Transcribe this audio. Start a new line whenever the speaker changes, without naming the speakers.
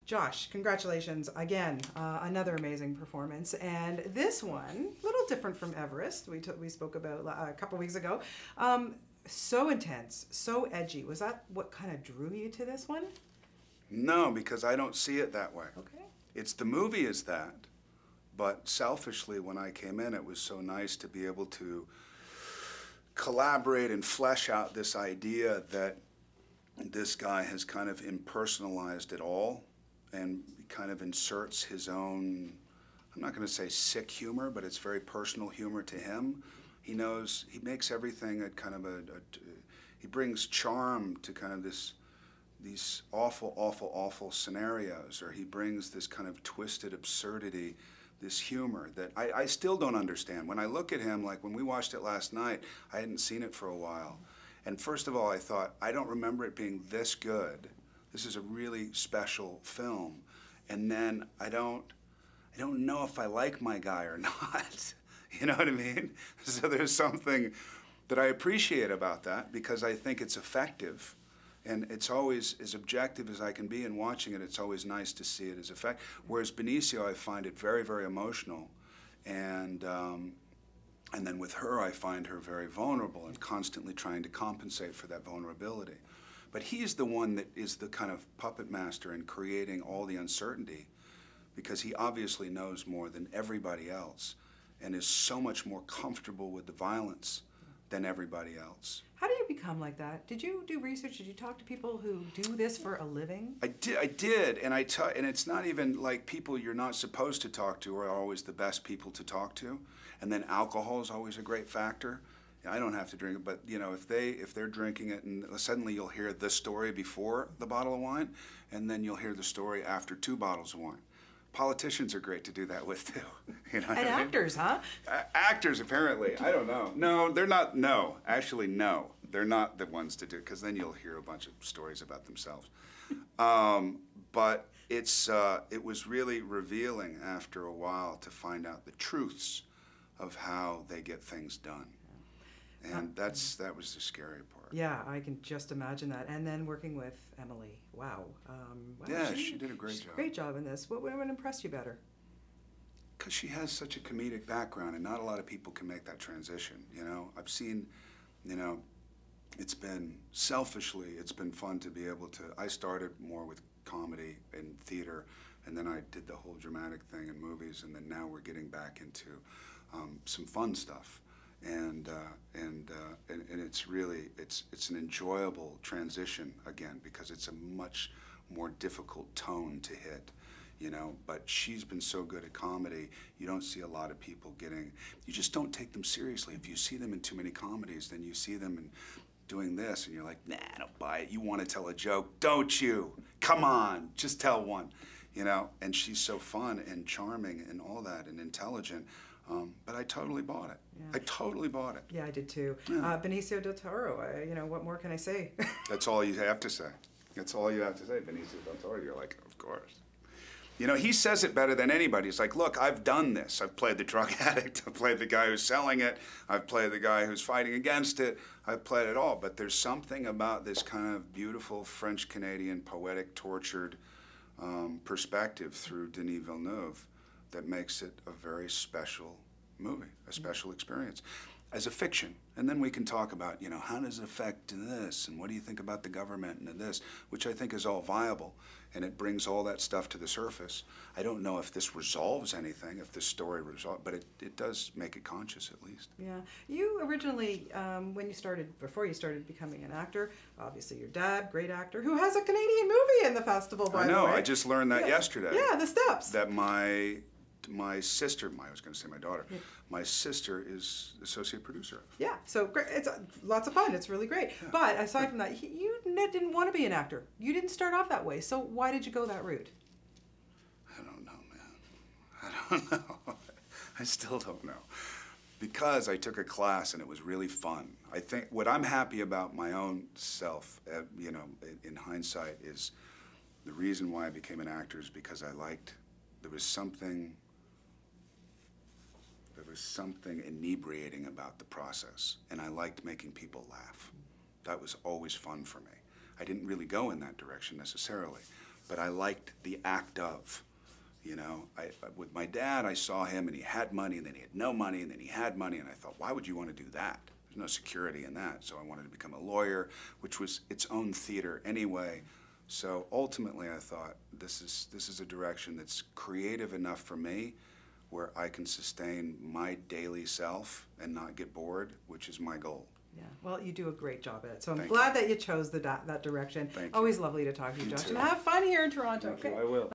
Josh, congratulations again. Another amazing performance. And this one, a little different from Everest, we spoke about a couple weeks ago. So intense, so edgy. Was that what kind of drew you to this one?
No, because I don't see it that way.
Okay.
It's the movie is that, but selfishly when I came in, it was so nice to be able to collaborate and flesh out this idea that this guy has kind of impersonalized it all and kind of inserts his own, I'm not going to say sick humor, but it's very personal humor to him. He knows, he makes everything a kind of he brings charm to kind of these awful, awful, awful scenarios, or he brings this kind of twisted absurdity, this humor that I still don't understand. When I look at him, like when we watched it last night, I hadn't seen it for a while. And first of all, I thought, I don't remember it being this good. This is a really special film. And then I don't know if I like my guy or not. You know what I mean? So there's something that I appreciate about that because I think it's effective. And it's always as objective as I can be in watching it. It's always nice to see it as effective. Whereas Benicio, I find it very, very emotional. And then with her, I find her very vulnerable and constantly trying to compensate for that vulnerability. But he's the one that is the kind of puppet master in creating all the uncertainty because he obviously knows more than everybody else and is so much more comfortable with the violence than everybody else.
How do you become like that? Did you do research? Did you talk to people who do this for a living?
I did, and and it's not even like people you're not supposed to talk to are always the best people to talk to. And then alcohol is always a great factor. I don't have to drink it, but you know, if they're drinking it, and suddenly you'll hear the story before the bottle of wine, and then you'll hear the story after 2 bottles of wine. Politicians are great to do that with too. You know what
and
I mean?
Actors, huh?
Actors, apparently. I don't know. No, they're not. No, actually, no, they're not the ones to do it because then you'll hear a bunch of stories about themselves. But it was really revealing after a while to find out the truths of how they get things done. And that was the scary part.
Yeah, I can just imagine that. And then working with Emily, wow.
Yeah, she did a great job.
Great job in this. What impressed you better?
Because she has such a comedic background, and not a lot of people can make that transition. You know, I've seen, you know, it's been fun to be able to. I started more with comedy and theater, and then I did the whole dramatic thing in movies, and then now we're getting back into some fun stuff. And it's really, it's an enjoyable transition again because it's a much more difficult tone to hit, you know, but she's been so good at comedy, you don't see a lot of people you just don't take them seriously. If you see them in too many comedies, then you see them doing this and you're like, nah, I don't buy it. You want to tell a joke, don't you? Come on, just tell one, you know, and she's so fun and charming and all that and intelligent. But I totally bought it. Yeah. I totally bought it.
Yeah, I did too. Yeah. Benicio Del Toro, you know, what more can I say?
That's all you have to say. That's all you have to say, Benicio Del Toro. You're like, of course. You know, he says it better than anybody. He's like, look, I've done this. I've played the drug addict. I've played the guy who's selling it. I've played the guy who's fighting against it. I've played it all. But there's something about this kind of beautiful French-Canadian, poetic, tortured perspective through Denis Villeneuve that makes it a very special movie, a special experience as a fiction. And then we can talk about, you know, how does it affect this, and what do you think about the government and this, which I think is all viable, and it brings all that stuff to the surface. I don't know if this resolves anything, if this story resolves, but it does make it conscious at least.
Yeah. You originally, before you started becoming an actor, obviously your dad, great actor, who has a Canadian movie in the festival, by the way.
I know, I just learned that yesterday.
Yeah, The Steps.
That my sister, I was going to say my daughter, my sister is associate producer.
Yeah, so great. It's lots of fun. It's really great. Yeah. But aside from that, you didn't want to be an actor. You didn't start off that way. So why did you go that route?
I don't know, man. I don't know. I still don't know. Because I took a class and it was really fun. I think what I'm happy about my own self, you know, in hindsight, is the reason why I became an actor is because there was something inebriating about the process, and I liked making people laugh. That was always fun for me. I didn't really go in that direction necessarily, but I liked the act of. You know, with my dad, I saw him and he had money and then he had no money and then he had money, and I thought, why would you want to do that? There's no security in that. So I wanted to become a lawyer, which was its own theater anyway. So ultimately I thought, this is a direction that's creative enough for me where I can sustain my daily self and not get bored, which is my goal.
Yeah, well, you do a great job at it. So I'm
Thank
glad that you chose that direction.
Thank you.
Always lovely to talk to you, Josh.
too.
And have fun here in Toronto.
Thank you.
Okay?
I will.